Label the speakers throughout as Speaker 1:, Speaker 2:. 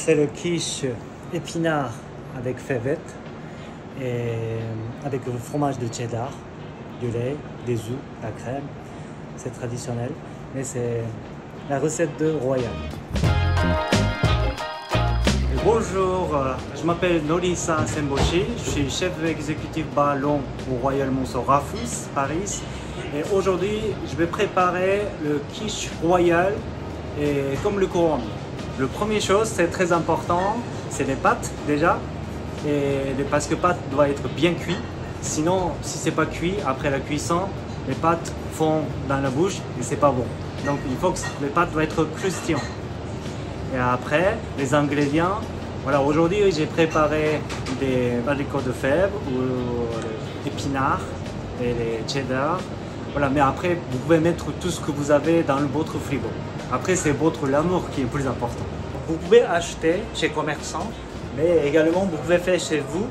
Speaker 1: C'est le quiche épinard avec fèvette et avec le fromage de cheddar, du lait, des œufs, la crème. C'est traditionnel, mais c'est la recette de Royal. Bonjour, je m'appelle Norisa Semboshi, je suis chef exécutif ballon au Royal Monceau Rafus, Paris. Et aujourd'hui, je vais préparer le quiche royal et comme le couronne. La première chose, c'est très important, c'est les pâtes déjà, parce que les pâtes doivent être bien cuites. Sinon, si c'est pas cuit, après la cuisson, les pâtes fondent dans la bouche et c'est pas bon. Donc il faut que les pâtes doivent être croustillantes. Et après, les ingrédients. Voilà, aujourd'hui j'ai préparé des haricots de fèvre ou des épinards et les cheddar. Voilà, mais après vous pouvez mettre tout ce que vous avez dans votre frigo. Après c'est votre l'amour qui est le plus important. Vous pouvez acheter chez commerçants, mais également vous pouvez faire chez vous.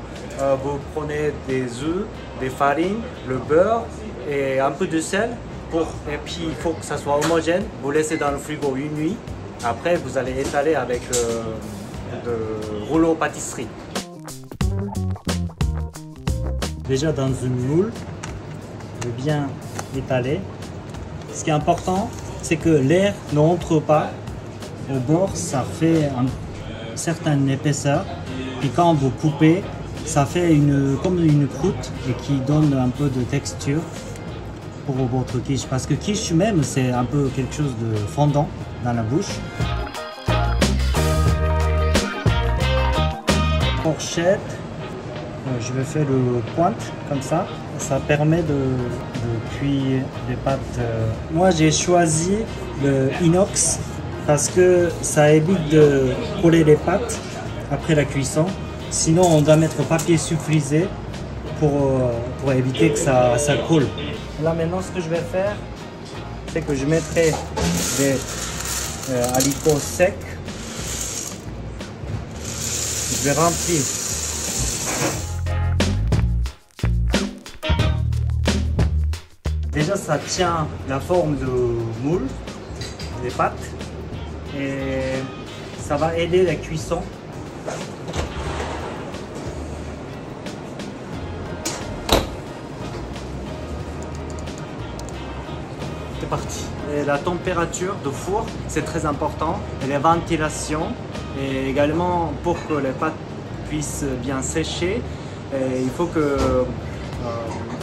Speaker 1: Vous prenez des œufs, des farines, le beurre et un peu de sel. Et puis il faut que ça soit homogène. Vous laissez dans le frigo une nuit. Après vous allez étaler avec de rouleau pâtisserie. Déjà dans une moule, je vais bien étaler. Ce qui est important, c'est que l'air n'entre pas au bord, ça fait une certaine épaisseur. Et quand vous coupez, ça fait comme une croûte et qui donne un peu de texture pour votre quiche. Parce que quiche même, c'est un peu quelque chose de fondant dans la bouche. Fourchette, je vais faire le pointe comme ça. Ça permet de cuire les pâtes. Moi j'ai choisi le inox parce que ça évite de coller les pâtes après la cuisson. Sinon on doit mettre papier sulfurisé pour éviter que ça colle. Là maintenant ce que je vais faire, c'est que je mettrai des haricots secs. Je vais remplir. Déjà ça tient la forme de moule, des pâtes, et ça va aider la cuisson. C'est parti. Et la température de four, c'est très important, et la ventilation. Et également pour que les pâtes puissent bien sécher, il faut que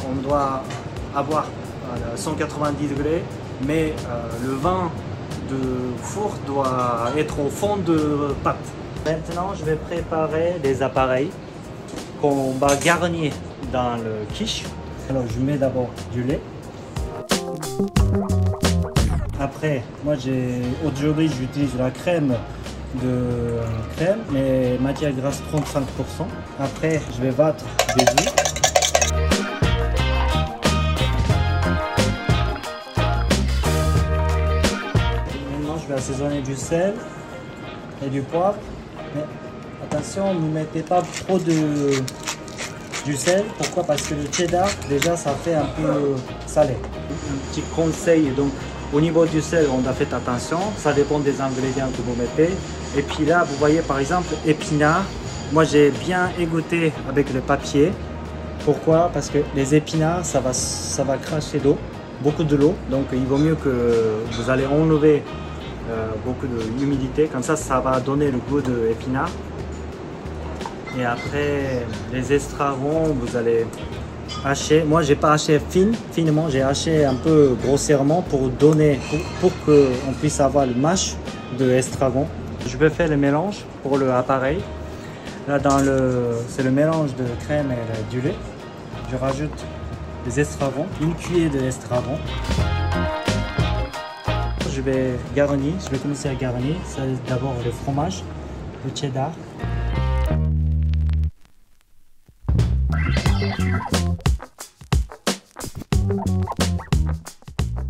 Speaker 1: on doit avoir 190 degrés, mais le vin de four doit être au fond de pâte. Maintenant, je vais préparer des appareils qu'on va garnir dans le quiche. Alors, je mets d'abord du lait. Après, moi aujourd'hui j'utilise la crème mais matière grasse 35%. Après, je vais battre des œufs. Maintenant, je vais assaisonner du sel et du poivre. Mais attention, ne mettez pas trop du sel. Pourquoi? Parce que le cheddar, déjà, ça fait un peu salé. Un petit conseil, donc, au niveau du sel, on a fait attention. Ça dépend des ingrédients que vous mettez. Et puis là, vous voyez par exemple épinards. Moi, j'ai bien égoutté avec le papier. Pourquoi? Parce que les épinards, ça va cracher d'eau, beaucoup de l'eau. Donc, il vaut mieux que vous allez enlever beaucoup d'humidité. Comme ça va donner le goût de épinards. Et après, les estragon, vous allez hacher. Moi, j'ai pas haché finement. J'ai haché un peu grossièrement pour qu'on puisse avoir le mash de estragon. Je vais faire le mélange pour l'appareil. Là, c'est le mélange de crème et du lait. Je rajoute des estragon, une cuillère d'estragon. Je vais commencer à garnir. C'est d'abord le fromage, le cheddar.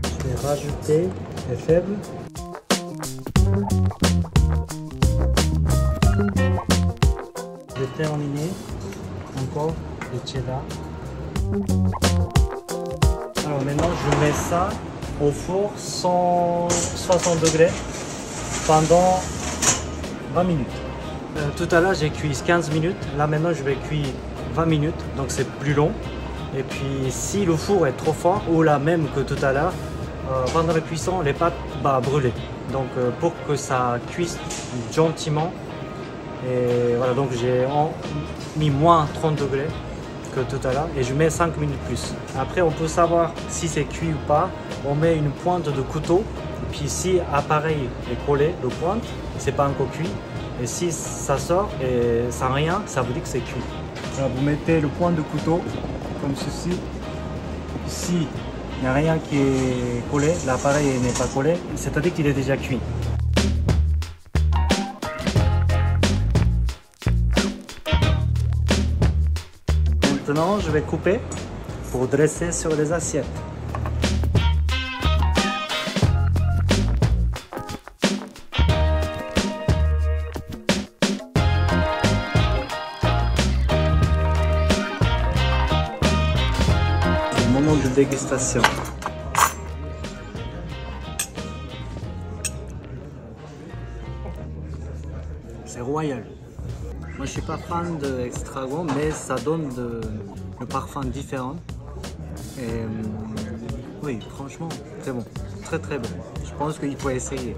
Speaker 1: Je vais rajouter les fèves. Je vais terminer encore le cheddar. Alors maintenant je mets ça au four 160 degrés pendant 20 minutes. Tout à l'heure j'ai cuit 15 minutes, là maintenant je vais cuire 20 minutes, donc c'est plus long. Et puis si le four est trop fort, ou la même que tout à l'heure, pendant la cuisson les pâtes vont brûler. Donc pour que ça cuise gentiment, et voilà, donc j'ai mis moins 30 degrés que tout à l'heure et je mets 5 minutes plus. Après on peut savoir si c'est cuit ou pas, on met une pointe de couteau, et puis si l'appareil est collé, le pointe, c'est pas encore cuit. Et si ça sort et sans rien, ça veut dire que c'est cuit. Alors vous mettez le point de couteau comme ceci. Si il n'y a rien qui est collé, l'appareil n'est pas collé, c'est-à-dire qu'il est déjà cuit. Maintenant, je vais couper pour dresser sur les assiettes. Moment de dégustation. C'est royal. Moi je suis pas fan de Extragon, mais ça donne le parfum différent. Et oui, franchement, très bon. Très très bon. Je pense qu'il faut essayer.